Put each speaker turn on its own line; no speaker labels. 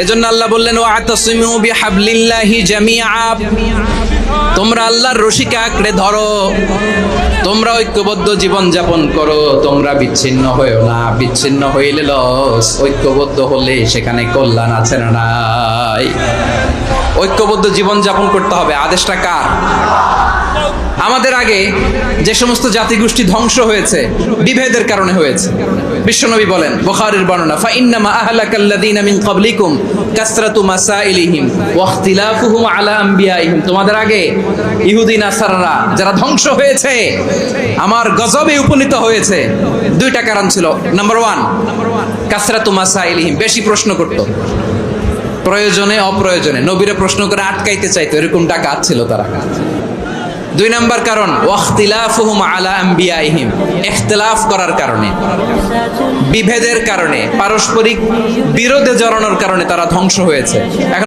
এজন্য আল্লাহ বললেন ওয়াতাসিমু বিহাবলিল্লাহি জামিআ, তোমরা আল্লাহর রশিকে আঁকড়ে ধরো, তোমরা ঐক্যবদ্ধ জীবন যাপন করো, তোমরা বিচ্ছিন্ন হয়েও না। বিচ্ছিন্ন হইলে লস, ঐক্যবদ্ধ হলে সেখানে কল্যাণ আছে না নাই? ঐক্যবদ্ধ জীবন যাপন করতে হবে। আদেশটা কার? আমাদের আগে যে সমস্ত জাতিগোষ্ঠী ধ্বংস হয়েছে বিভেদের কারণে হয়েছে। বিশ্বনবী বলেন, বুখারীর বর্ণনা, ফা ইন্নামা আহলাকাল্লাযীনা মিন ক্বাবলিকুম কাসরাতু মাসাইলিহিম ওয়া ইখতিলাফুহুম আলা আমবিয়াইহিম। তোমাদের আগে ইহুদি নাসারারা যারা ধ্বংস হয়েছে, আমার গজবে উপনীত হয়েছে, দুইটা কারণ ছিল। নাম্বার 1, কাসরাতু মাসাইলিহিম, বেশি প্রশ্ন করত, প্রয়োজনে অপ্রয়োজনে নবীরে প্রশ্ন করে আটকাইতে চাইতো, এরকম ডাকাত ছিল তারা। 2 নাম্বার কারণ, ওয়াখতিলাফুহুম আলা আমবিয়াইহিম, ইখতিলাফ করার কারণে, বিভেদের কারণে, পারস্পরিক বিরোধে জড়ানোর কারণে তারা ধ্বংস হয়েছে। এখন